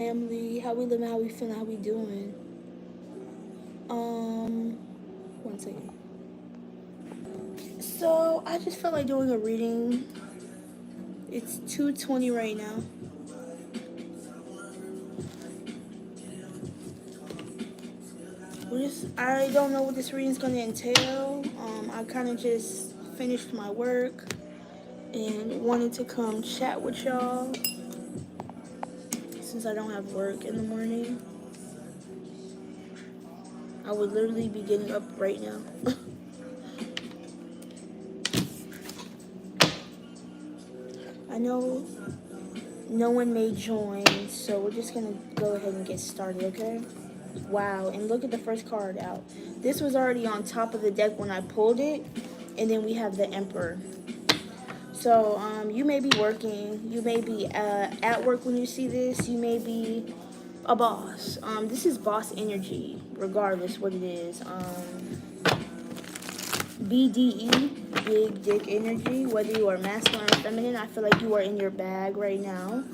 family, how we living, how we feeling, how we doing. Um, One second. So I just felt like doing a reading. It's 2:20 right now. I don't know what this reading's gonna entail. I kind of just finished my work and wanted to come chat with y'all since I don't have work in the morning. I would literally be getting up right now. I know no one may join, so we're just gonna go ahead and get started, okay? Wow, and look at the first card out. This was already on top of the deck when I pulled it, and then we have the Emperor. So you may be working, you may be at work when you see this, you may be a boss. This is boss energy, regardless what it is. BDE, big dick energy, whether you are masculine or feminine, I feel like you are in your bag right now.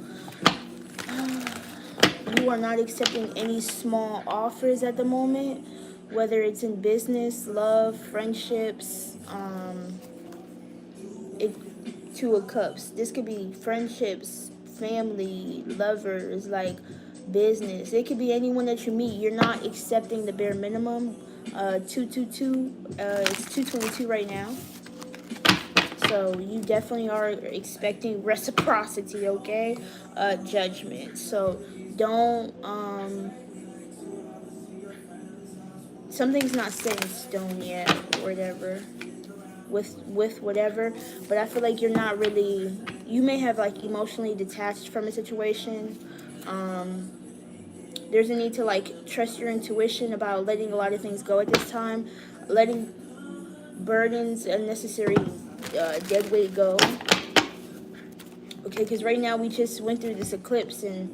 You are not accepting any small offers at the moment, whether it's in business, love, friendships, Two of Cups. This could be friendships, family, lovers, like business. It could be anyone that you meet. You're not accepting the bare minimum. 222, it's 222 right now. So you definitely are expecting reciprocity, okay? Judgment. So don't something's not set in stone yet, or whatever. With whatever, but I feel like you're not really. You may have like emotionally detached from a situation. There's a need to like trust your intuition about letting a lot of things go at this time, letting burdens, unnecessary dead weight go. Okay, because right now we just went through this eclipse and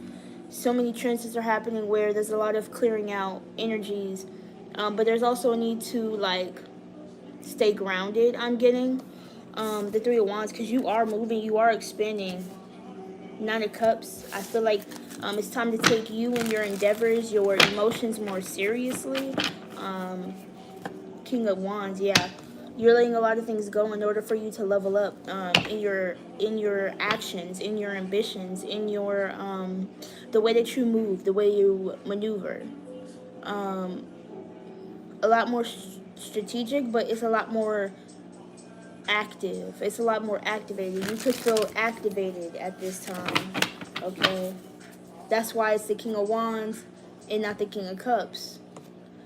so many transits are happening where there's a lot of clearing out energies, but there's also a need to like stay grounded. I'm getting the Three of Wands, because you are moving, you are expanding. Nine of Cups, I feel like it's time to take you and your endeavors, your emotions more seriously. King of Wands, yeah, you're letting a lot of things go in order for you to level up in your actions, in your ambitions, in your the way that you move, the way you maneuver. Um, a lot more strategic, but it's a lot more active. It's a lot more activated. You could feel activated at this time. Okay, that's why it's the King of Wands and not the King of Cups.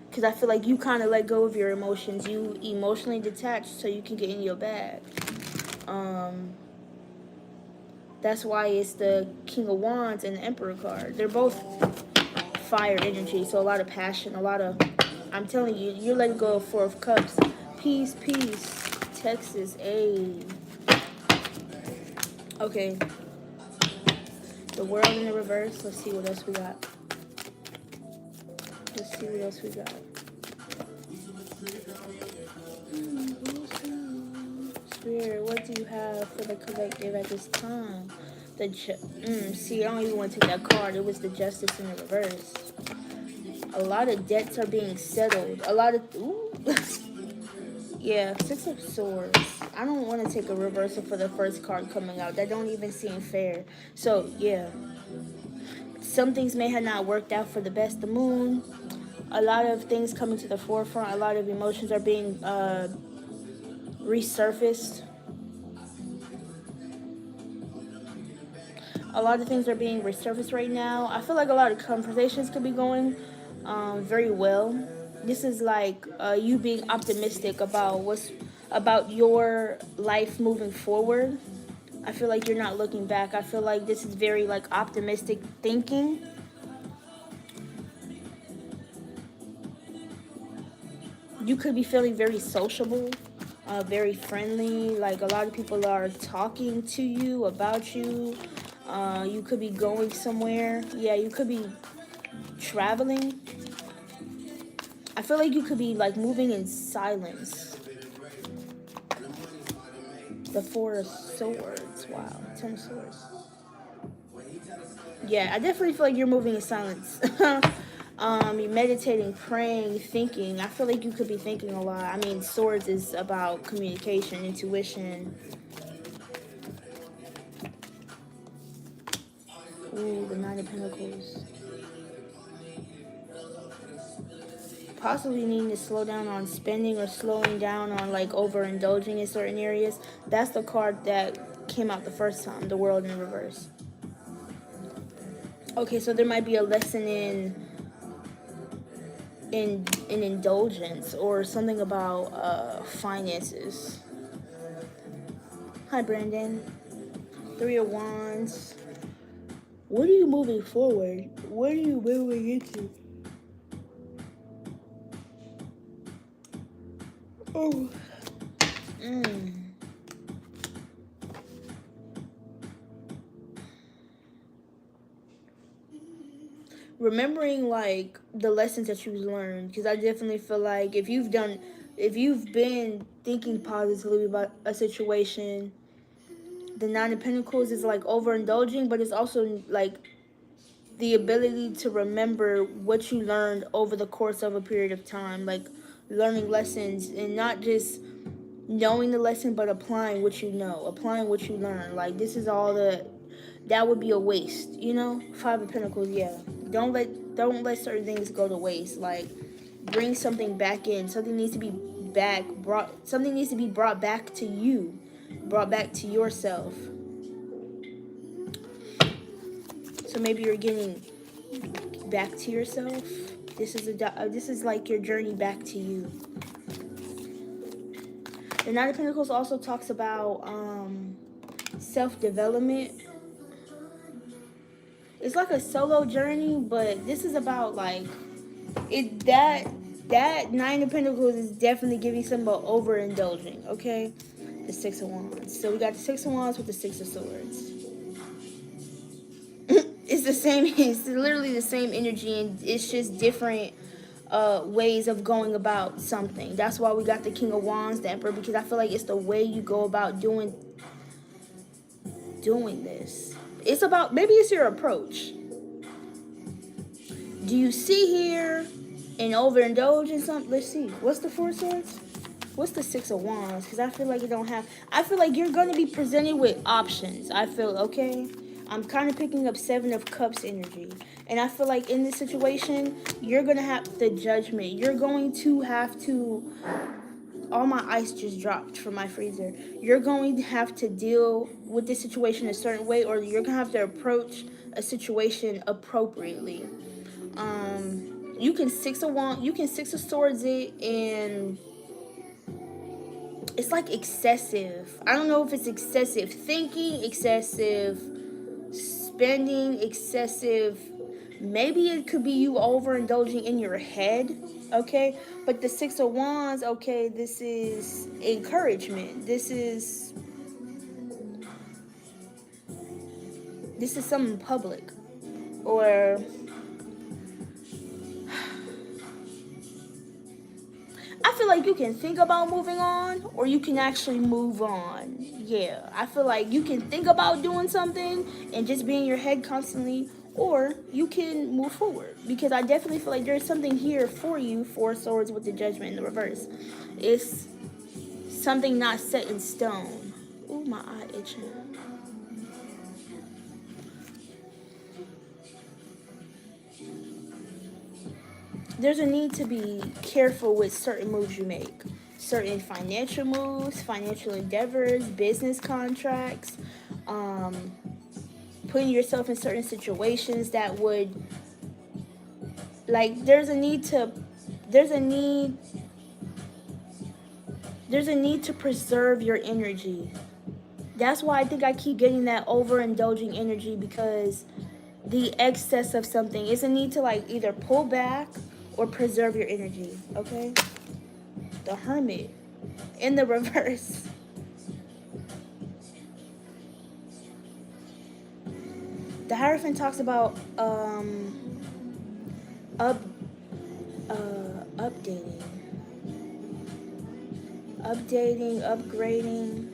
Because I feel like you kind of let go of your emotions. You emotionally detached so you can get in your bag. Um, that's why it's the King of Wands and the Emperor card. They're both fire energy, so a lot of passion, a lot of. I'm telling you, you're letting go of Four of Cups. Peace, peace. Texas, a. Okay. The World in the reverse. Let's see what else we got. Let's see what else we got. Spirit, what do you have for the collective at this time? See, I don't even want to take that card. It was the Justice in the reverse. A lot of debts are being settled. A lot of yeah, Six of Swords. I don't want to take a reversal for the first card coming out. That don't even seem fair. So yeah, some things may have not worked out for the best. The Moon. A lot of things coming to the forefront. A lot of emotions are being resurfaced. A lot of things are being resurfaced right now. I feel like a lot of conversations could be going very well. This is like you being optimistic about your life moving forward. I feel like you're not looking back. I feel like this is very like optimistic thinking. You could be feeling very sociable, very friendly. Like a lot of people are talking to you about you. You could be going somewhere. Yeah, you could be traveling. I feel like you could be like moving in silence. The Four of Swords. Wow. 10 of Swords. Yeah, I definitely feel like you're moving in silence. You're meditating, praying, thinking. I feel like you could be thinking a lot. I mean, swords is about communication, intuition. Ooh, the Nine of Pentacles. Possibly needing to slow down on spending or slowing down on like overindulging in certain areas. That's the card that came out the first time, the World in reverse. Okay, so there might be a lesson in indulgence or something about finances. Hi, Brandon. Three of Wands. What are you moving forward? What are you moving into? Oh. Remembering like the lessons that you've learned, because I definitely feel like if you've been thinking positively about a situation, the Nine of Pentacles is like overindulging, but it's also like the ability to remember what you learned over the course of a period of time, like learning lessons and not just knowing the lesson but applying what you know, applying what you learn. Like this is all that would be a waste, you know? Five of Pentacles, yeah. Don't let certain things go to waste. Like bring something back in. Something needs to be brought back to you, brought back to yourself. So maybe you're getting back to yourself. This is like your journey back to you. The Nine of Pentacles also talks about self-development. It's like a solo journey, but this is about like that Nine of Pentacles is definitely giving some about overindulging. Okay, the Six of Wands. So we got the Six of Wands with the Six of Swords. It's the same. It's literally the same energy, and it's just different ways of going about something. That's why we got the King of Wands, the Emperor, because I feel like it's the way you go about doing this. It's about, maybe it's your approach. Do you see here and overindulge in something? Let's see. What's the Four of Swords? What's the Six of Wands? Because I feel like I feel like you're going to be presented with options. I feel, okay? I'm kind of picking up Seven of Cups energy. And I feel like in this situation, you're going to have the judgment. You're going to have to, all my ice just dropped from my freezer. You're going to have to deal with this situation a certain way, or you're going to have to approach a situation appropriately. You can Six of Swords it, and it's like excessive. I don't know if it's excessive thinking, excessive spending, excessive. Maybe it could be you overindulging in your head, okay? But the Six of Wands, okay, this is encouragement. This is something public, or I feel like you can think about moving on, or you can actually move on. Yeah, I feel like you can think about doing something and just be in your head constantly, or you can move forward. Because I definitely feel like there's something here for you, Four Swords with the Judgment in the reverse. It's something not set in stone. Ooh, my eye itching. There's a need to be careful with certain moves you make. Certain financial moves, financial endeavors, business contracts, putting yourself in certain situations that would, like, there's a need to preserve your energy. That's why I think I keep getting that overindulging energy, because the excess of something is a need to like either pull back or preserve your energy, okay? The Hermit in the reverse. The Hierophant talks about updating, upgrading.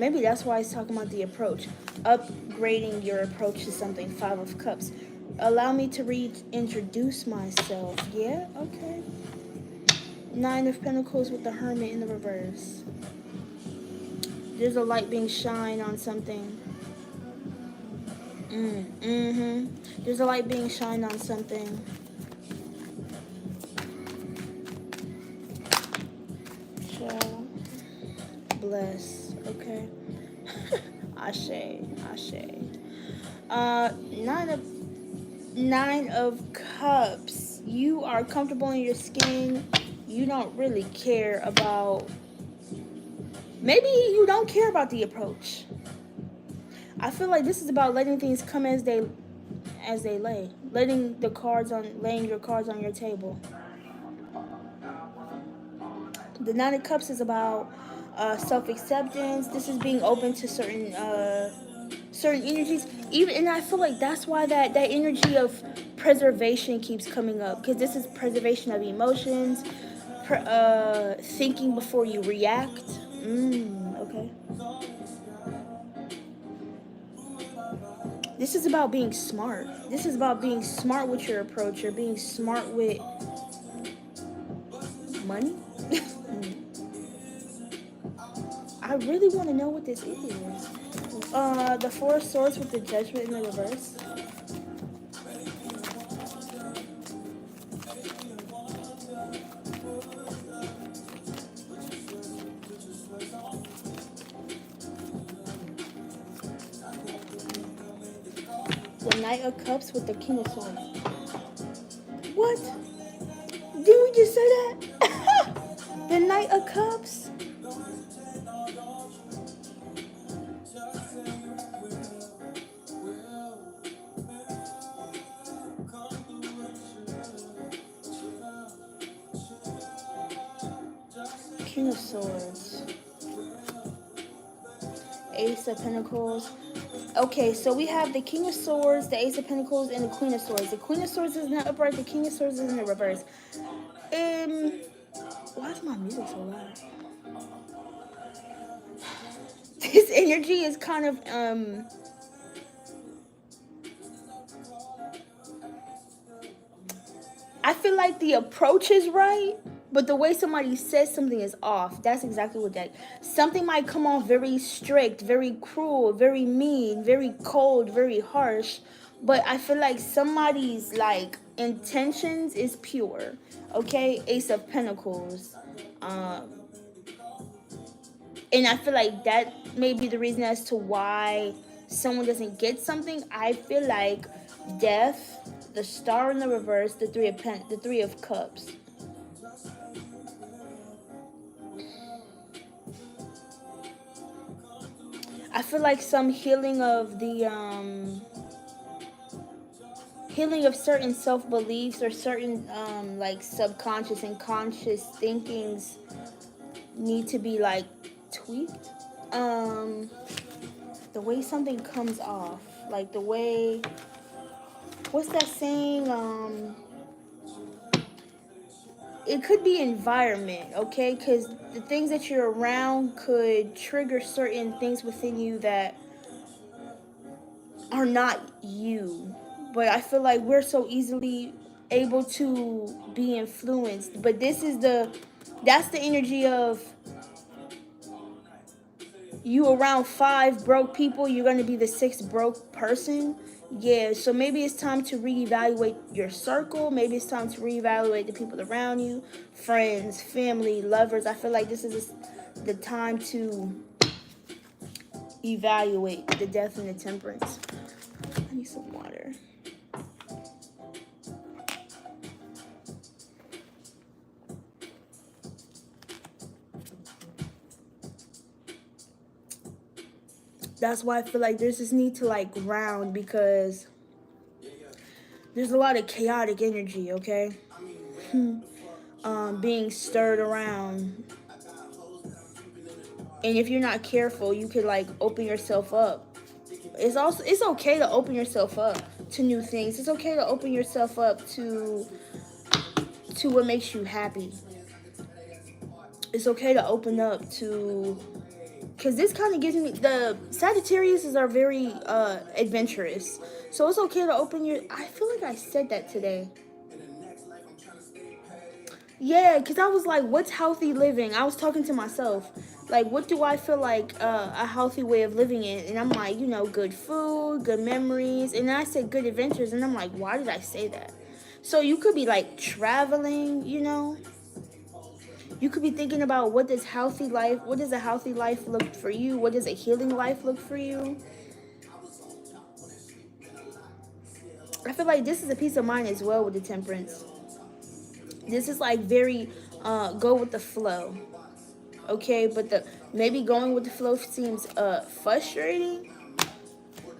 Maybe that's why it's talking about the approach. Upgrading your approach to something. Five of Cups. Allow me to reintroduce myself. Yeah, okay. Nine of Pentacles with the Hermit in the reverse. There's a light being shined on something. There's a light being shined on something. Child. Bless. Okay. Ashe. Ashe. Nine of Cups. You are comfortable in your skin. You don't really care about. Maybe you don't care about the approach. I feel like this is about letting things come as they lay. Laying your cards on your table. The Nine of Cups is about self-acceptance. This is being open to certain energies. And I feel like that's why that energy of preservation keeps coming up, because this is preservation of emotions, thinking before you react. Okay. This is about being smart. This is about being smart with your approach. Or being smart with money. I really want to know what this is. The Four of Swords with the Judgment in the reverse. The Knight of Cups with the King of Swords. What? Did we just say that? The Knight of Cups? King of Swords. Ace of Pentacles. Okay, so we have the King of Swords, the Ace of Pentacles, and the Queen of Swords. The Queen of Swords is not upright. The King of Swords is in the reverse. Why is my music so loud? This energy is kind of I feel like the approach is right, but the way somebody says something is off. That's exactly what that. Something might come off very strict, very cruel, very mean, very cold, very harsh, but I feel like somebody's like intentions is pure. Okay, Ace of Pentacles. And I feel like that may be the reason as to why someone doesn't get something. I feel like Death, the Star in the reverse, the Three of Cups. I feel like some healing of the healing of certain self-beliefs or certain like subconscious and conscious thinkings need to be like tweaked. The way something comes off, like the way, what's that saying? It could be environment, okay? Because the things that you're around could trigger certain things within you that are not you. But I feel like we're so easily able to be influenced. But that's the energy of you around 5 broke people, you're going to be the 6th broke person. Yeah, so maybe it's time to reevaluate your circle. Maybe it's time to reevaluate the people around you, friends, family, lovers. I feel like this is the time to evaluate the Death and the Temperance. I need some water. That's why I feel like there's this need to like ground, because there's a lot of chaotic energy, okay? Being stirred around. And if you're not careful, you could like open yourself up. It's okay to open yourself up to new things. It's okay to open yourself up to what makes you happy. It's okay to open up to because this kind of gives me the Sagittariuses are very adventurous, so it's okay to open your. I feel like I said that today. Yeah, because I was like, what's healthy living? I was talking to myself. Like, what do I feel like a healthy way of living in? And I'm like, good food, good memories. And then I said good adventures. And I'm like, why did I say that? So you could be like traveling, You could be thinking about what does a healthy life look for you? What does a healing life look for you? I feel like this is a peace of mind as well with the temperance. This is like very go with the flow. Okay, but the maybe going with the flow seems frustrating.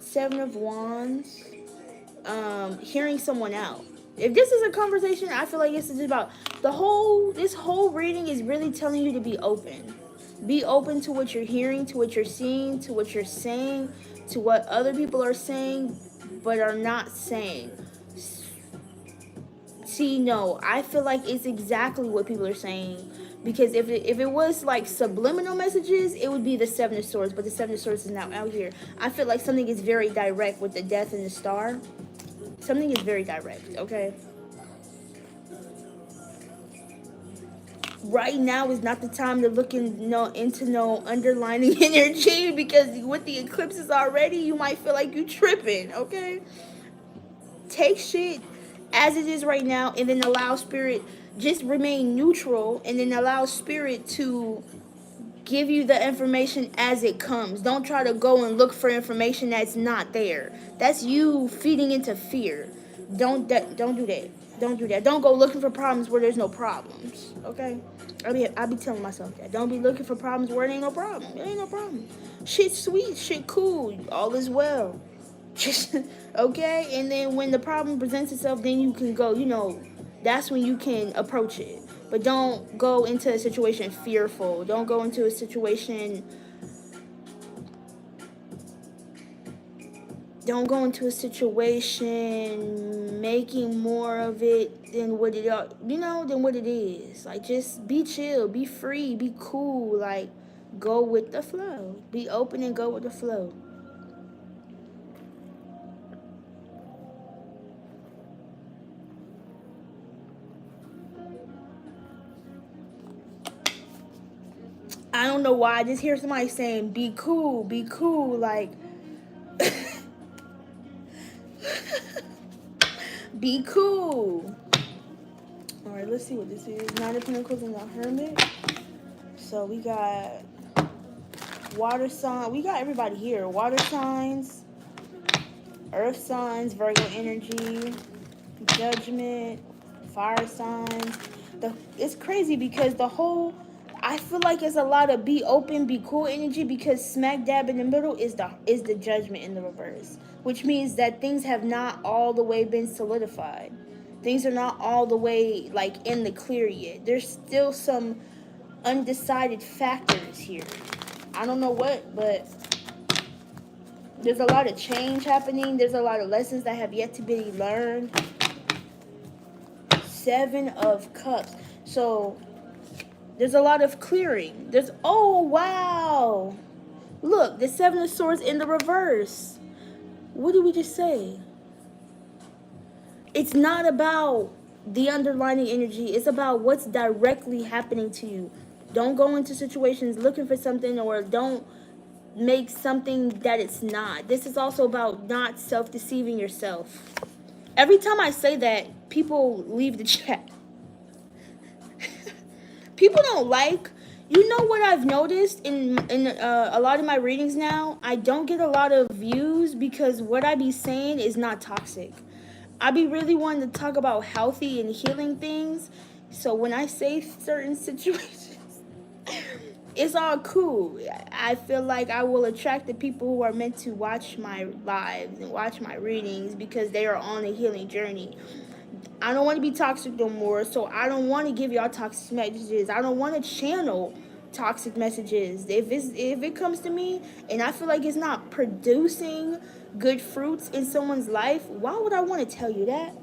Seven of Wands, hearing someone out. If this is a conversation, I feel like this is about this whole reading is really telling you to be open. Be open to what you're hearing, to what you're seeing, to what you're saying, to what other people are saying but are not saying. See, no, I feel like it's exactly what people are saying. Because if it was like subliminal messages, it would be the Seven of Swords. But the Seven of Swords is now out here. I feel like something is very direct with the Death and the Star. Something is very direct, okay? Right now is not the time to look into no underlining energy. Because with the eclipses already, you might feel like you tripping, okay? Take shit as it is right now, and then allow spirit, just remain neutral, and then allow spirit to give you the information as it comes. Don't try to go and look for information that's not there. That's you feeding into fear. Don't do that. Don't do that. Don't go looking for problems where there's no problems. Okay? I be telling myself that. Don't be looking for problems where it ain't no problem. It ain't no problem. Shit sweet, shit cool. All is well. Okay? And then when the problem presents itself, then you can go, that's when you can approach it. But don't go into a situation fearful. Don't go into a situation making more of it than what it is. Like, just be chill, be free, be cool. Like, go with the flow. Be open and go with the flow. I don't know why I just hear somebody saying, be cool, like, be cool. Alright, let's see what this is. Nine of Pentacles and the Hermit. So we got water sign. We got everybody here. Water signs, earth signs, Virgo energy, judgment, fire signs. It's crazy because I feel like it's a lot of be open, be cool energy, because smack dab in the middle is the judgment in the reverse, which means that things have not all the way been solidified. Things are not all the way like in the clear yet. There's still some undecided factors here. I don't know what, but there's a lot of change happening. There's a lot of lessons that have yet to be learned. Seven of Cups. So there's a lot of clearing. Oh, wow. Look, the Seven of Swords in the reverse. What did we just say? It's not about the underlying energy. It's about what's directly happening to you. Don't go into situations looking for something, or don't make something that it's not. This is also about not self-deceiving yourself. Every time I say that, people leave the chat. People don't like, what I've noticed in a lot of my readings now? I don't get a lot of views because what I be saying is not toxic. I be really wanting to talk about healthy and healing things. So when I say certain situations, it's all cool. I feel like I will attract the people who are meant to watch my lives and watch my readings because they are on a healing journey. I don't want to be toxic no more, so I don't want to give y'all toxic messages. I don't want to channel toxic messages. If it comes to me and I feel like it's not producing good fruits in someone's life, why would I want to tell you that?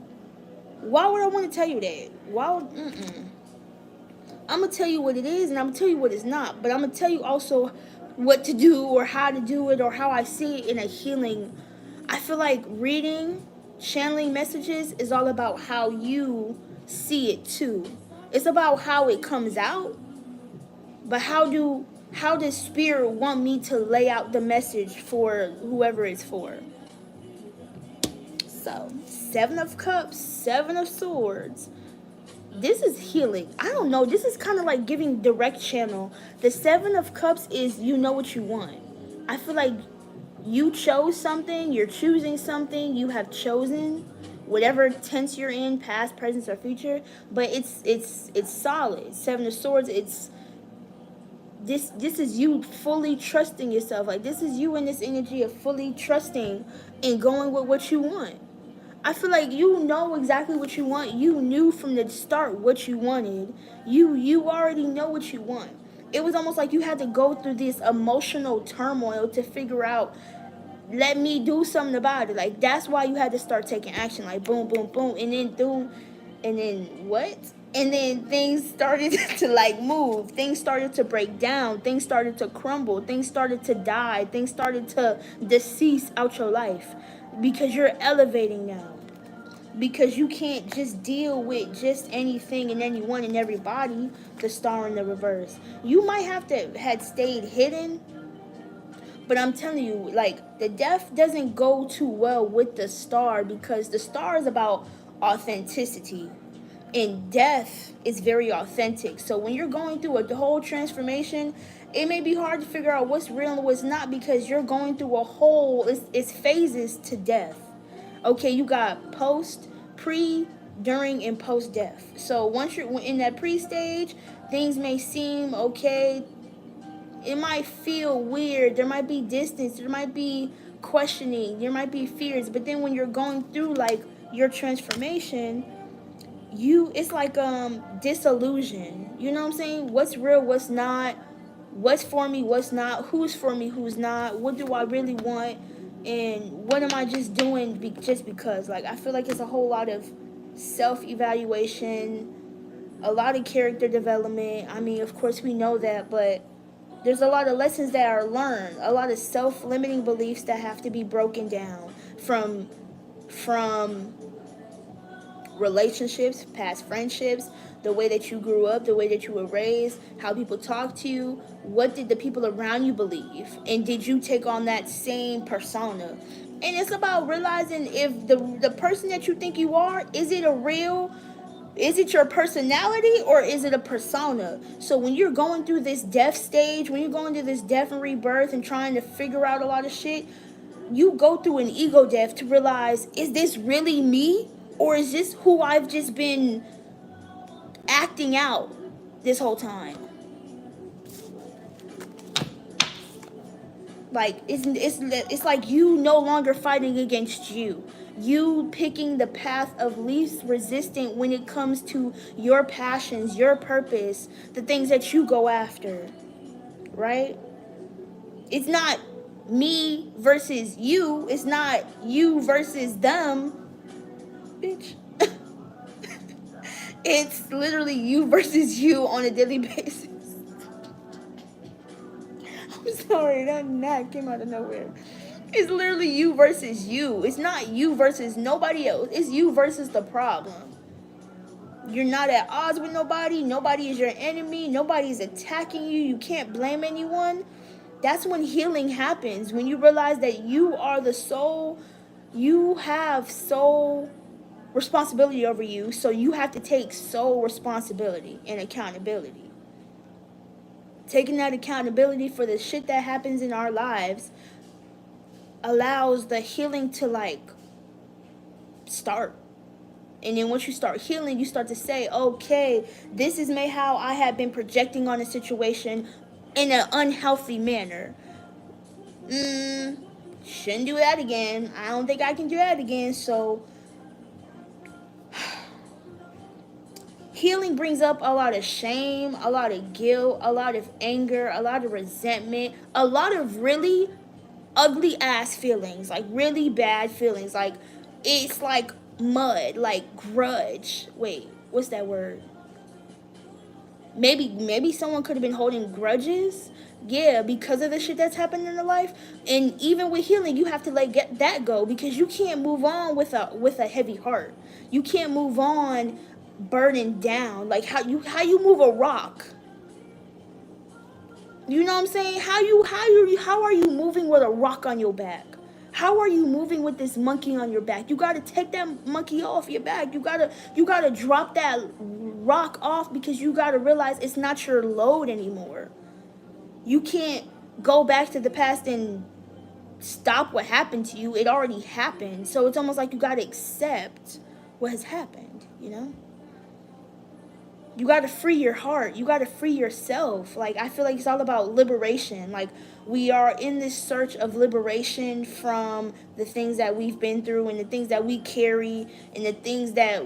Why would I want to tell you that? I'm going to tell you what it is, and I'm going to tell you what it's not. But I'm going to tell you also what to do or how to do it or how I see it in a healing. I feel like reading, channeling messages is all about how you see it too. It's about how it comes out, but how does spirit want me to lay out the message for whoever it's for? So, 7 of Cups, 7 of Swords. This is healing. I don't know. This is kind of like giving direct channel. The 7 of Cups is you know what you want. I feel like you chose something. You're choosing something. You have chosen whatever tense you're in, past, present, or future. But it's solid. 7 of Swords. It's this is you fully trusting yourself. Like this is you in this energy of fully trusting and going with what you want. I feel like you know exactly what you want. You knew from the start what you wanted. You already know what you want. It was almost like you had to go through this emotional turmoil to figure out, let me do something about it. Like that's why you had to start taking action. Like boom, boom, boom, and then boom, and then what? And then things started to like move. Things started to break down. Things started to crumble. Things started to die. Things started to decease out your life because you're elevating now. Because you can't just deal with just anything and anyone and everybody. The Star in the reverse. You might have to had stayed hidden, but I'm telling you, like the Death doesn't go too well with the Star because the Star is about authenticity. And Death is very authentic. So when you're going through a whole transformation, it may be hard to figure out what's real and what's not because you're going through a whole, it's phases to death. Okay, you got post, pre, during, and post death. So once you're in that pre stage, things may seem okay. It might feel weird. There might be distance. There might be questioning. There might be fears. But then when you're going through like your transformation, it's like disillusion. You know what I'm saying? What's real, what's not, what's for me, what's not, who's for me, who's not, what do I really want, and what am I just doing just because. Like I feel like it's a whole lot of self-evaluation, a lot of character development. I mean, of course we know that, but there's a lot of lessons that are learned, a lot of self-limiting beliefs that have to be broken down from relationships, past friendships, the way that you grew up, the way that you were raised, how people talk to you, what did the people around you believe, and did you take on that same persona? And it's about realizing if the person that you think you are, is it your personality or is it a persona? So when you're going through this death stage, when you're going through this death and rebirth and trying to figure out a lot of shit, you go through an ego death to realize, is this really me? Or is this who I've just been acting out this whole time? Like it's like you no longer fighting against you. You picking the path of least resistant when it comes to your passions, your purpose, the things that you go after, right? It's not me versus you. It's not you versus them, bitch. It's literally you versus you on a daily basis. I'm sorry, that came out of nowhere. It's literally you versus you. It's not you versus nobody else. It's you versus the problem. You're not at odds with nobody. Nobody is your enemy. Nobody is attacking you. You can't blame anyone. That's when healing happens. When you realize that you are the soul. You have soul responsibility over you. So you have to take soul responsibility and accountability. Taking that accountability for the shit that happens in our lives allows the healing to like start. And then once you start healing, you start to say, okay, this is how I have been projecting on a situation in an unhealthy manner. Shouldn't do that again. I don't think I can do that again. So healing brings up a lot of shame, a lot of guilt, a lot of anger, a lot of resentment, a lot of really ugly ass feelings, like really bad feelings. Like it's like mud, like grudge. Wait, what's that word? Maybe someone could have been holding grudges. Yeah, because of the shit that's happened in their life. And even with healing, you have to like get that go, because you can't move on with a heavy heart. You can't move on burdened down. Like how you move a rock. You know what I'm saying? How are you moving with a rock on your back? How are you moving with this monkey on your back? You gotta take that monkey off your back. You gotta drop that rock off, because you gotta realize it's not your load anymore. You can't go back to the past and stop what happened to you. It already happened. So it's almost like you gotta accept what has happened, you know? You got to free your heart. You got to free yourself. Like, I feel like it's all about liberation. Like, we are in this search of liberation from the things that we've been through, and the things that we carry, and the things that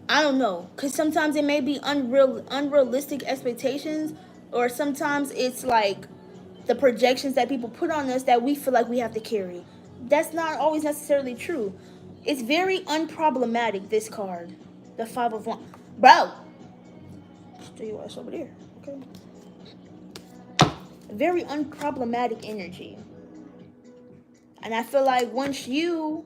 I don't know, because sometimes it may be unrealistic expectations, or sometimes it's like the projections that people put on us that we feel like we have to carry. That's not always necessarily true. It's very unproblematic, this card. The Five of Wands. Bro! Stay your ass over there, okay? Very unproblematic energy. And I feel like once you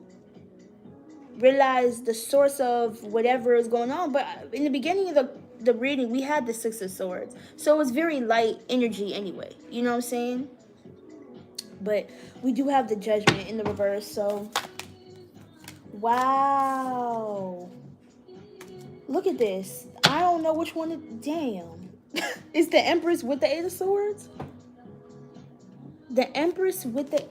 realize the source of whatever is going on, but in the beginning of the reading, we had the Six of Swords. So it's very light energy anyway. You know what I'm saying? But we do have the Judgment in the reverse, so... Wow. Look at this. I don't know which one to... Damn. It's the Empress with the Eight of Swords? The Empress with the...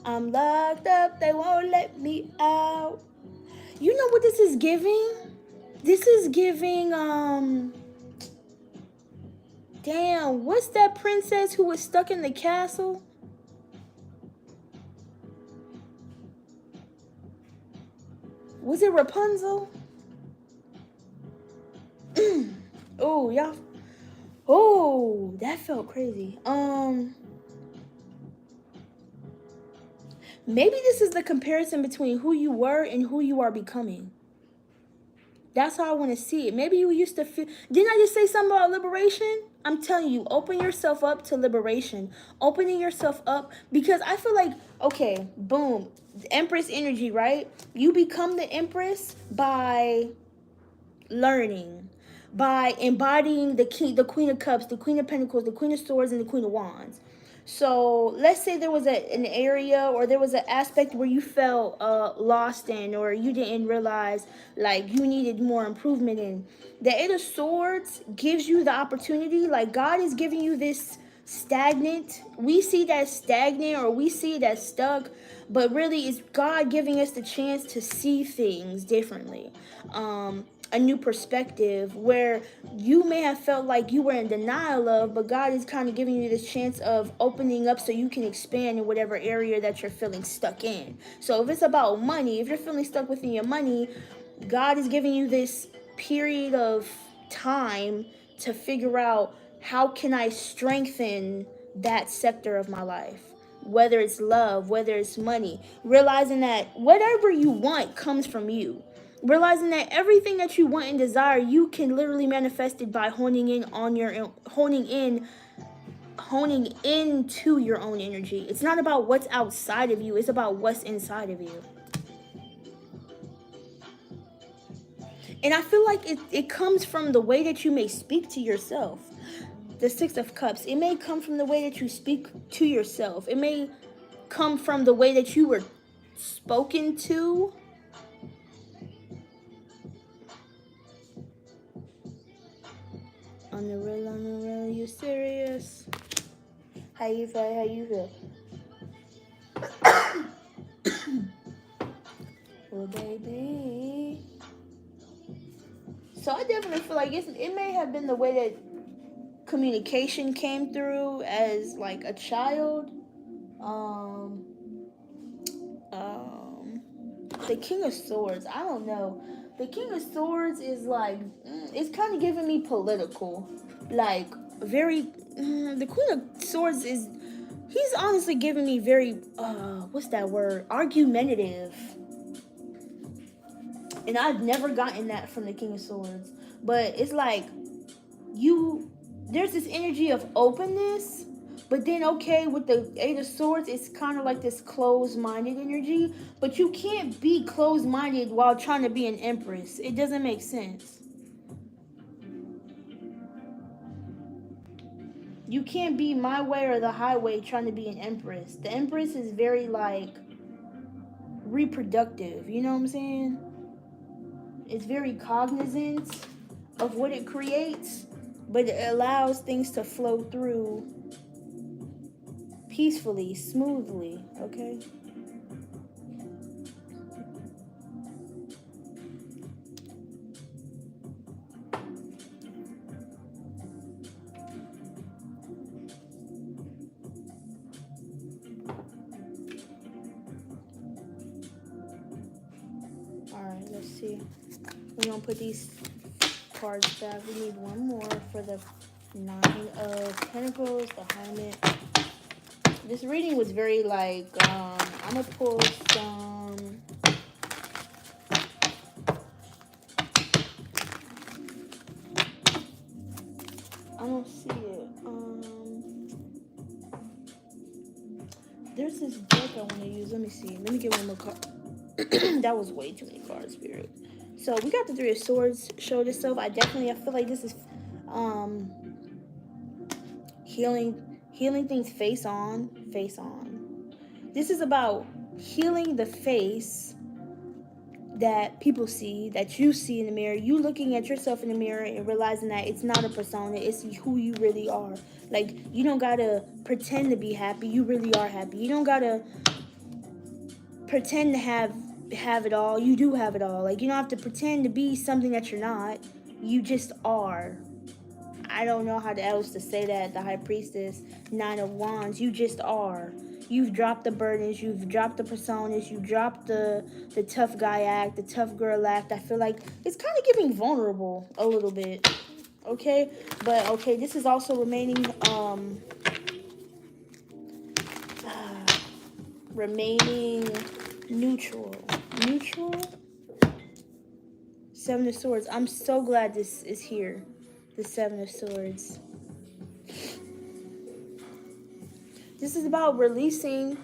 I'm locked up. They won't let me out. You know what this is giving? This is giving, Damn, what's that princess who was stuck in the castle? Was it Rapunzel? Oh, y'all. Oh, that felt crazy. Maybe this is the comparison between who you were and who you are becoming. That's how I want to see it. Maybe you used to feel... Didn't I just say something about liberation? I'm telling you, open yourself up to liberation. Opening yourself up, because I feel like, okay, boom, Empress energy, right? You become the Empress by learning, by embodying the Queen of Cups, the Queen of Pentacles, the Queen of Swords, and the Queen of Wands. So let's say there was an area, or there was an aspect where you felt lost in, or you didn't realize like you needed more improvement in. The Eight of Swords gives you the opportunity, like God is giving you this stagnant. We see that stagnant, or we see that stuck, but really it's God giving us the chance to see things differently. A new perspective where you may have felt like you were in denial of, but God is kind of giving you this chance of opening up so you can expand in whatever area that you're feeling stuck in. So if it's about money, if you're feeling stuck within your money, God is giving you this period of time to figure out, how can I strengthen that sector of my life? Whether it's love, whether it's money, realizing that whatever you want comes from you. Realizing that everything that you want and desire, you can literally manifest it by honing into your own energy. It's not about what's outside of you, it's about what's inside of you. And I feel like it comes from the way that you may speak to yourself. The Six of Cups, it may come from the way that you speak to yourself. It may come from the way that you were spoken to. On the real, you serious? How you feel? Well, baby. So I definitely feel like it may have been the way that communication came through as like a child. The King of Swords, I don't know. The King of Swords is like, it's kind of giving me political. Like, very, the Queen of Swords is, he's honestly giving me very, what's that word? Argumentative. And I've never gotten that from the King of Swords. But it's like there's this energy of openness, but then okay, with the Eight of Swords, it's kind of like this closed-minded energy. But you can't be closed-minded while trying to be an empress. It doesn't make sense. You can't be my way or the highway trying to be an empress. The empress is very like reproductive, you know what I'm saying? It's very cognizant of what it creates, but it allows things to flow through peacefully, smoothly, okay? Alright, let's see. We're gonna put these cards back. We need one more for the Nine of Pentacles, the Hermit. This reading was very like, I'm gonna pull some. I don't see it. There's this deck I want to use. Let me see. Let me get one more card. That was way too many cards, Spirit. So we got the Three of Swords showed itself. I feel like this is healing things face on. This is about healing the face that people see, that you see in the mirror. You looking at yourself in the mirror and realizing that it's not a persona, it's who you really are. Like, you don't gotta pretend to be happy. You really are happy. You don't gotta pretend to have it all. You do have it all. Like, you don't have to pretend to be something that you're not. You just are. I don't know how else to say that. The High Priestess, Nine of Wands, you just are. You've dropped the burdens, you've dropped the personas, you've dropped the tough guy act, the tough girl act. I feel like it's kind of giving vulnerable a little bit. Okay? But okay, this is also remaining neutral. Seven of Swords. I'm so glad this is here. The Seven of Swords. This is about releasing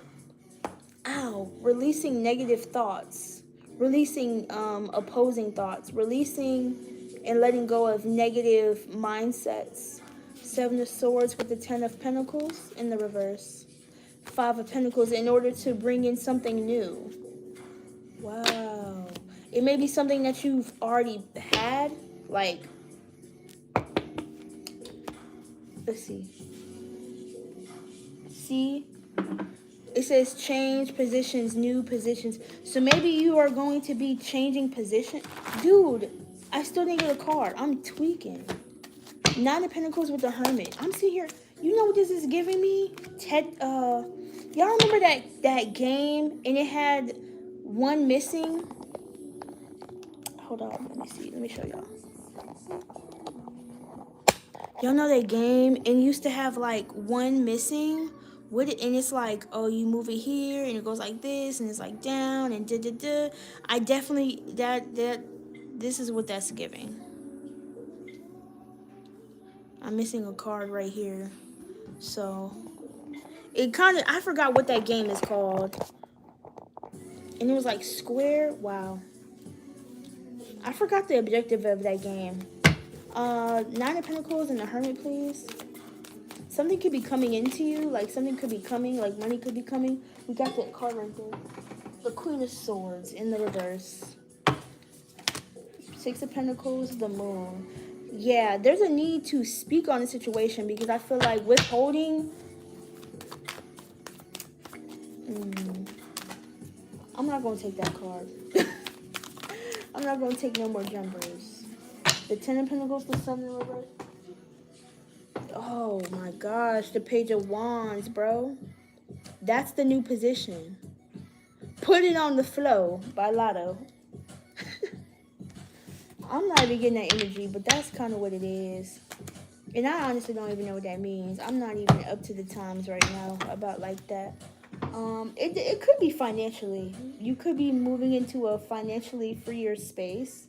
negative thoughts, releasing opposing thoughts, releasing and letting go of negative mindsets. Seven of Swords with the Ten of Pentacles in the reverse. Five of Pentacles in order to bring in something new. Wow. It may be something that you've already had, like, let's see. See? It says change positions, new positions. So maybe you are going to be changing position. Dude, I still didn't get a card. I'm tweaking. Nine of Pentacles with the Hermit. I'm sitting here. You know what this is giving me? Y'all remember that game and it had one missing? Hold on, let me see. Let me show y'all. Y'all know that game and used to have like one missing with it, and it's like, oh, you move it here and it goes like this and it's like down and da. I definitely this is what that's giving. I'm missing a card right here. So it kind of, I forgot what that game is called. And it was like square. Wow. I forgot the objective of that game. Nine of Pentacles and the Hermit, please. Something could be coming into you. Like, something could be coming. Like, money could be coming. We got that card right there. The Queen of Swords in the reverse. Six of Pentacles, the Moon. Yeah, there's a need to speak on the situation because I feel like withholding... I'm not going to take that card. I'm not going to take no more jumpers. The Ten of Pentacles, the Sun in reverse. Oh my gosh, the Page of Wands, bro. That's the new position. Put It on the Flow by Lotto. I'm not even getting that energy, but that's kind of what it is. And I honestly don't even know what that means. I'm not even up to the times right now about like that. It could be financially. You could be moving into a financially freer space,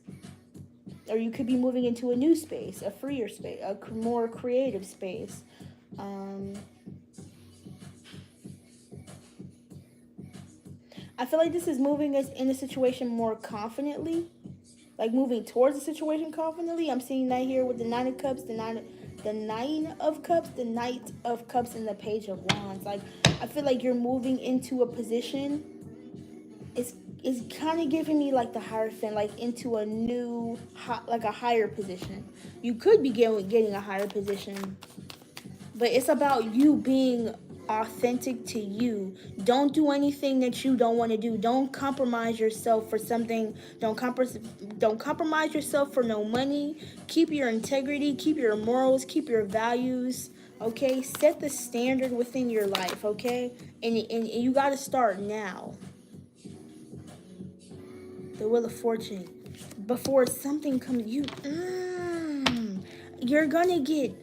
or you could be moving into a new space, a freer space, a more creative space. Um, I feel like this is moving us in a situation more confidently, like moving towards the situation confidently. I'm seeing that here with the Nine of Cups, the Nine of Cups, the Knight of Cups, and the Page of Wands. Like, I feel like you're moving into a position. It's kind of giving me like the Hierophant, like into a new, like a higher position. You could be getting a higher position, but it's about you being authentic to you. Don't do anything that you don't want to do. Don't compromise yourself for something. Don't compromise yourself for no money. Keep your integrity, keep your morals, keep your values. Okay, set the standard within your life. Okay, and you got to start now. The Wheel of Fortune. Before something comes, you're gonna get.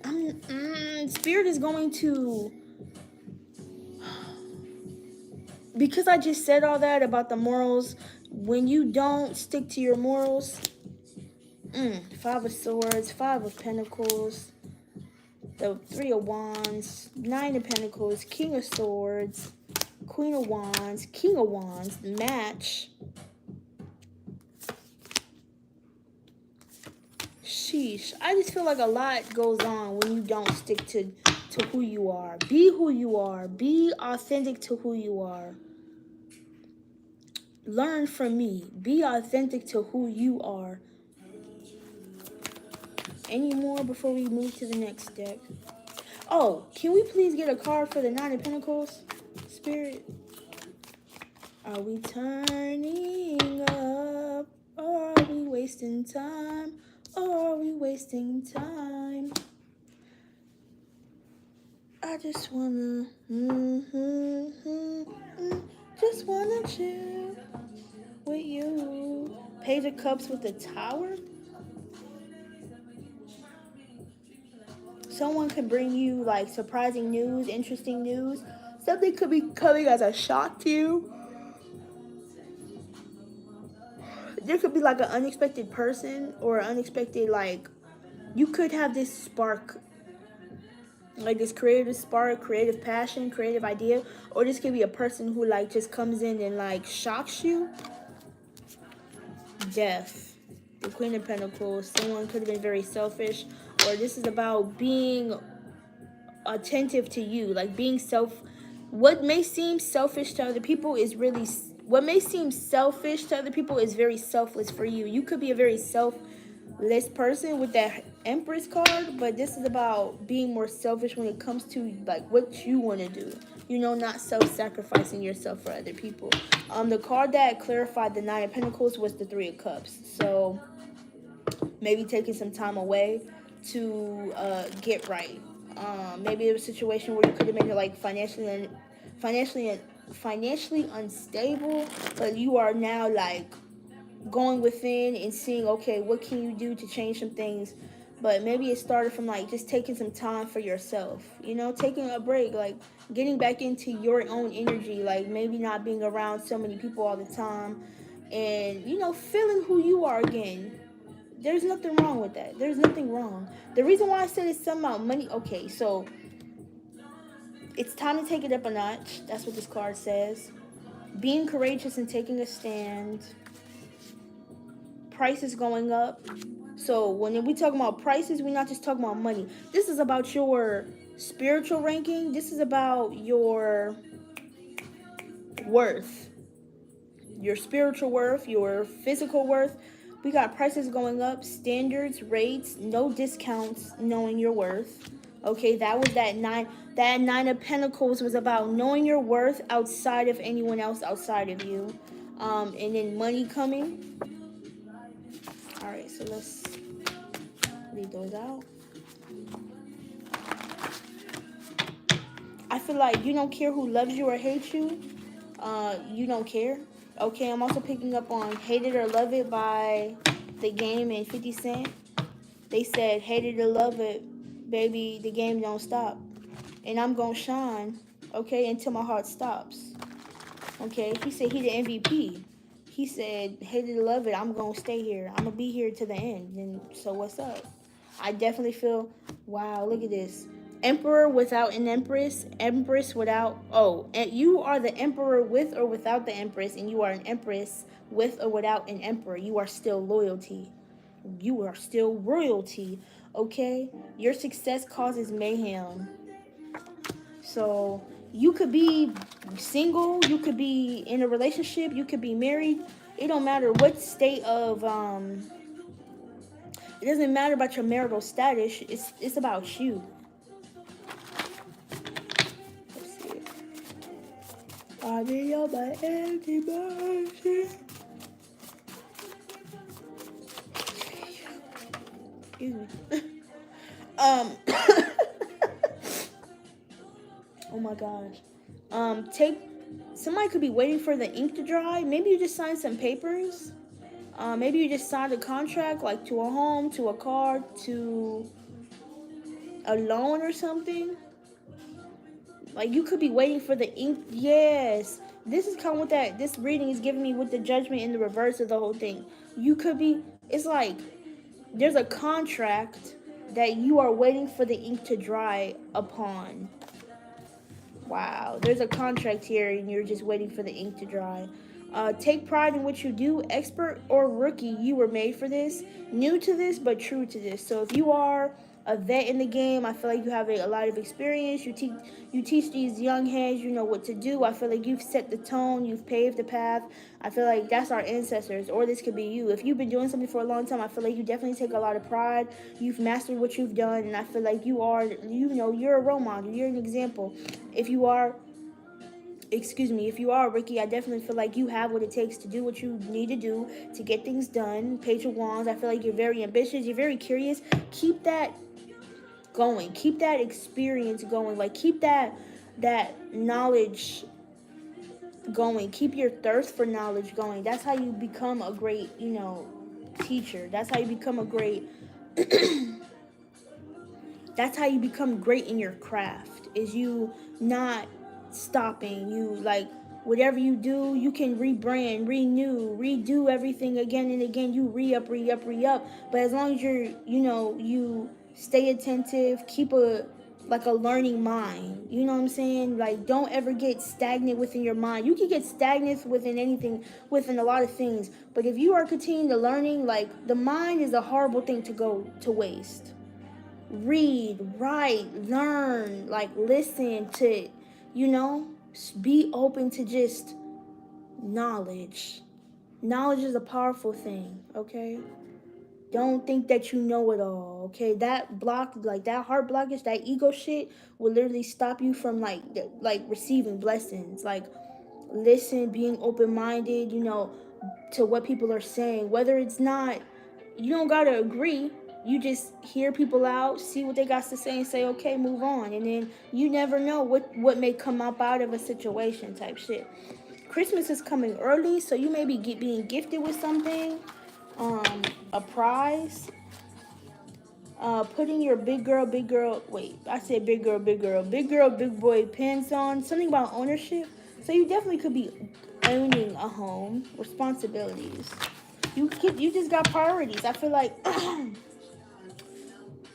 Spirit is going to, because I just said all that about the morals. When you don't stick to your morals, Five of Swords, Five of Pentacles, the Three of Wands, Nine of Pentacles, King of Swords, Queen of Wands, King of Wands, match. Sheesh. I just feel like a lot goes on when you don't stick to who you are. Be who you are. Be authentic to who you are. Learn from me. Be authentic to who you are. Any more before we move to the next step? Oh, can we please get a card for the Nine of Pentacles? Spirit. Are we turning up? Or are we wasting time? Or are we wasting time? I just wanna, just wanna chill with you. Page of Cups with the Tower. Someone could bring you like surprising news, interesting news. Something could be coming as a shock to you. There could be like an unexpected person or unexpected, like, you could have this spark, like this creative spark, creative passion, creative idea, or this could be a person who like just comes in and like shocks you. Death, the Queen of Pentacles. Someone could have been very selfish, or this is about being attentive to you, like being what may seem selfish to other people is really, what may seem selfish to other people is very selfless for you. You could be a very selfless person with that Empress card, but this is about being more selfish when it comes to like what you want to do, not self-sacrificing yourself for other people. The card that clarified the Nine of Pentacles was the Three of Cups. So maybe taking some time away to get right. Maybe it was a situation where you could have been like financially unstable, but you are now like going within and seeing, okay, what can you do to change some things. But maybe it started from like just taking some time for yourself, taking a break, like getting back into your own energy, like maybe not being around so many people all the time, and feeling who you are again. There's nothing wrong with that. There's nothing wrong. The reason why I said it's something about money, okay, so it's time to take it up a notch. That's what this card says. Being courageous and taking a stand. Prices going up. So when we talk about prices, we're not just talking about money. This is about your spiritual ranking. This is about your worth. Your spiritual worth, your physical worth. We got prices going up, standards, rates, no discounts, knowing your worth. Okay, that was that Nine of Pentacles was about knowing your worth outside of anyone else outside of you. And then money coming. All right, so let's leave those out. I feel like you don't care who loves you or hates you. You don't care. Okay, I'm also picking up on Hate It or Love It by The Game and 50 Cent. They said, hate it or love it, baby, the game don't stop. And I'm gonna shine. okay, until my heart stops. Okay, he said he the MVP. He said, hate it or love it, I'm gonna stay here. I'm gonna be here to the end. And so what's up? I definitely feel, wow, look at this. Emperor without an empress, empress without, oh, and you are the emperor with or without the empress, and you are an empress with or without an emperor. You are still loyalty. You are still royalty, okay? Your success causes mayhem. So you could be single, you could be in a relationship, you could be married. It don't matter what state of it doesn't matter about your marital status. It's about you. Let's see. I need your my antibiotics. Excuse me. um oh my gosh. Take somebody could be waiting for the ink to dry. Maybe you just signed some papers. Maybe you just signed a contract, like to a home, to a car, to a loan or something. Like you could be waiting for the ink. Yes, this is kind of what that this reading is giving me with the judgment in the reverse of the whole thing. You could be. It's like there's a contract that you are waiting for the ink to dry upon. Wow, there's a contract here and you're just waiting for the ink to dry. Take pride in what you do. Expert or rookie, you were made for this. New to this, but true to this. So if you are a vet in the game, I feel like you have a lot of experience. You teach these young heads, you know what to do. I feel like you've set the tone. You've paved the path. I feel like that's our ancestors, or this could be you. If you've been doing something for a long time, I feel like you definitely take a lot of pride. You've mastered what you've done, and I feel like you are, you know, you're a role model. You're an example. If you are Ricky, I definitely feel like you have what it takes to do what you need to do to get things done. Page of Wands, I feel like you're very ambitious, you're very curious. Keep that going. Keep that experience going. Like keep that knowledge going. Keep your thirst for knowledge going. That's how you become a great, you know, teacher. That's how you become a great that's how you become great in your craft. Is you not stopping. You like whatever you do, you can rebrand, renew, redo everything again and again. You re-up. But as long as you're, you know, you stay attentive, keep a learning mind. You know what I'm saying? Like don't ever get stagnant within your mind. You can get stagnant within anything, within a lot of things. But if you are continuing to learning, like the mind is a horrible thing to go to waste. Read, write, learn, like listen to, you know, be open to just knowledge. Knowledge is a powerful thing, okay? Don't think that you know it all, okay? That block, like that heart blockage, that ego shit will literally stop you from like receiving blessings. Like listen, being open-minded, you know, to what people are saying. Whether it's not, you don't gotta agree. You just hear people out, see what they got to say, and say, okay, move on. And then you never know what may come up out of a situation type shit. Christmas is coming early, so you may be being gifted with something, a prize. Putting your big girl, big boy pants on. Something about ownership. So you definitely could be owning a home, responsibilities. You just got priorities. I feel like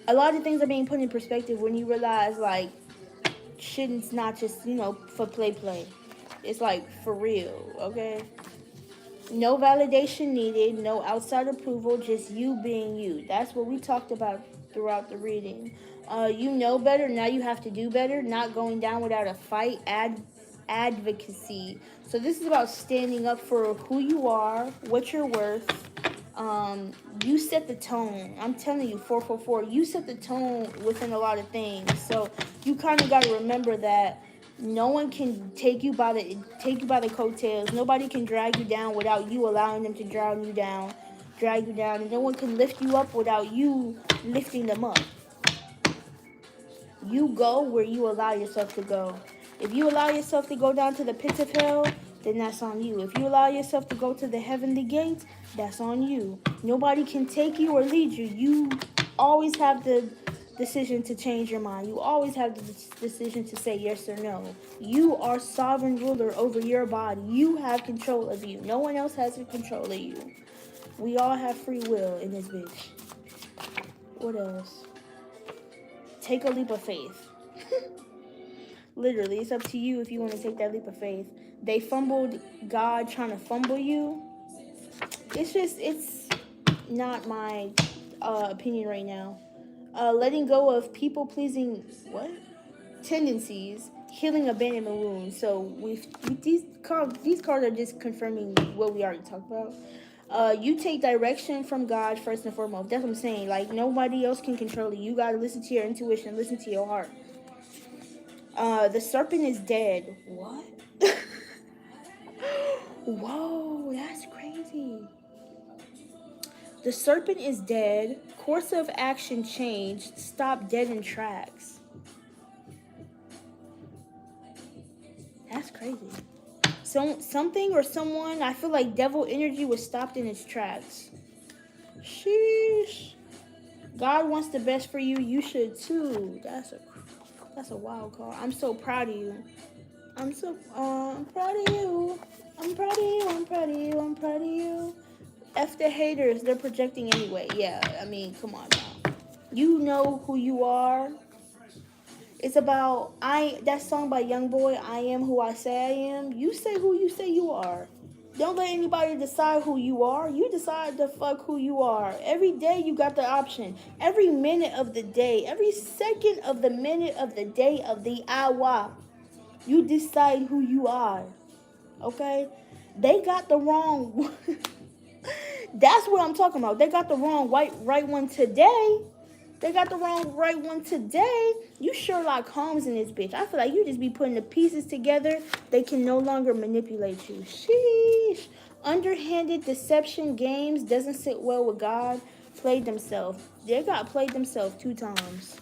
a lot of things are being put in perspective when you realize like shit's not just, you know, for play. It's like for real, okay? No validation needed, no outside approval, just you being you. That's what we talked about throughout the reading. You know better, now you have to do better. Not going down without a fight. Advocacy. So this is about standing up for who you are, what you're worth. You set the tone. I'm telling you, 444, you set the tone within a lot of things. So you kind of got to remember that no one can take you by the coattails. Nobody can drag you down without you allowing them to drag you down, and no one can lift you up without you lifting them up. You go where you allow yourself to go. If you allow yourself to go down to the pits of hell, then that's on you. If you allow yourself to go to the heavenly gates, that's on you. Nobody can take you or lead you. You always have the decision to change your mind. You always have the decision to say yes or no. You are sovereign ruler over your body. You have control of you. No one else has control of you. We all have free will in this bitch. What else? Take a leap of faith. Literally, it's up to you if you want to take that leap of faith. They fumbled God trying to fumble you. It's not my opinion right now. Letting go of people-pleasing, tendencies, healing abandonment wounds. So these cards are just confirming what we already talked about. You take direction from God first and foremost. That's what I'm saying. Like, nobody else can control you. You gotta listen to your intuition, listen to your heart. The serpent is dead. What? Whoa, that's crazy. The serpent is dead. Course of action changed. Stop dead in tracks. That's crazy. Something or someone, I feel like devil energy was stopped in its tracks. Sheesh. God wants the best for you. You should too. That's a wild call. I'm so proud of you. I'm proud of you. I'm proud of you. I'm proud of you. I'm proud of you. F the haters. They're projecting anyway. Yeah, I mean, come on now. You know who you are. It's about that song by Youngboy, I Am Who I Say I Am. You say who you say you are. Don't let anybody decide who you are. You decide the fuck who you are. Every day you got the option. Every minute of the day, every second of the minute of the day of the hour, you decide who you are. Okay? They got the wrong. That's what I'm talking about. They got the wrong right one today. They got the wrong right one today. You Sherlock Holmes in this bitch. I feel like you just be putting the pieces together. They can no longer manipulate you. Sheesh. Underhanded deception games doesn't sit well with God. Played themselves. They got played themselves 2 times.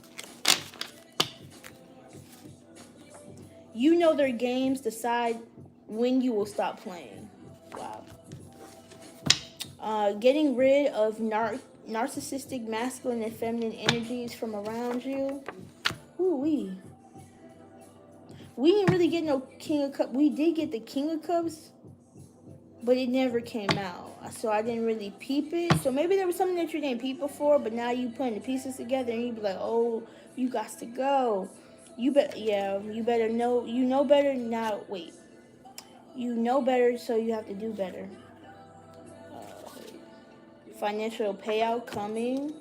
You know their games. Decide when you will stop playing. Wow. Getting rid of narcissistic masculine and feminine energies from around you. Ooh-wee. We didn't really get no King of Cups. We did get the King of Cups, but it never came out. So I didn't really peep it. So maybe there was something that you didn't peep before, but now you putting the pieces together and you be like, oh, you got to go. You better know. You know better now. Wait. You know better, so you have to do better. Financial payout coming.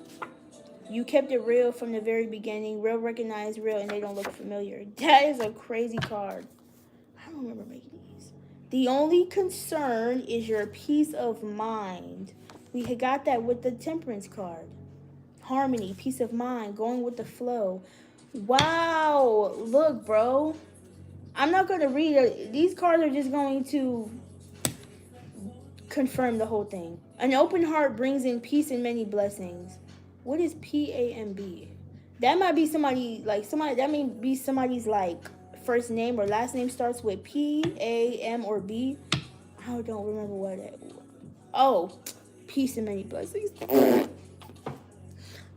You kept it real from the very beginning. Real recognize real, and they don't look familiar. That is a crazy card. I don't remember making these. The only concern is your peace of mind. We had got that with the temperance card. Harmony, peace of mind, going with the flow. Wow. Look, bro. I'm not going to read it. These cards are just going to confirm the whole thing. An open heart brings in peace and many blessings. What is PAMB? That might be somebody that may be somebody's like first name or last name starts with P, A, M, or B. I don't remember what it. Oh, peace and many blessings.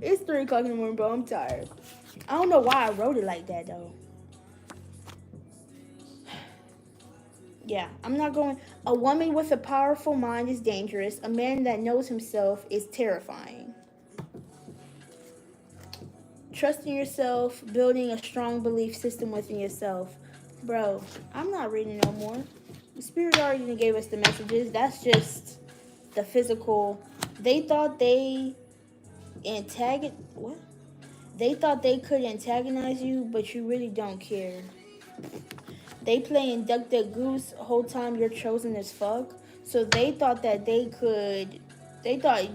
It's 3 o'clock in the morning, bro. I'm tired. I don't know why I wrote it like that though. Yeah, I'm not going. A woman with a powerful mind is dangerous. A man that knows himself is terrifying. Trusting yourself, building a strong belief system within yourself. Bro, I'm not reading no more. The Spirit already gave us the messages. That's just the physical. They thought they They thought they could antagonize you, but you really don't care. They play Duck Duck Goose the whole time you're chosen as fuck. So they thought that they thought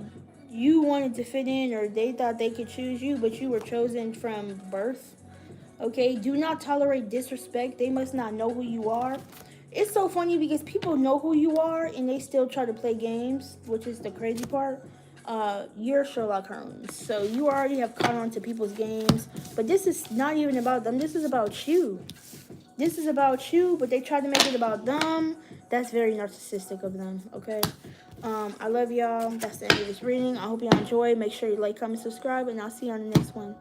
you wanted to fit in, or they thought they could choose you, but you were chosen from birth. Okay? Do not tolerate disrespect. They must not know who you are. It's so funny because people know who you are and they still try to play games, which is the crazy part. You're Sherlock Holmes. So you already have caught on to people's games. But this is not even about them. This is about you. This is about you, but they try to make it about them. That's very narcissistic of them, okay? I love y'all. That's the end of this reading. I hope y'all enjoy. Make sure you like, comment, subscribe, and I'll see you on the next one.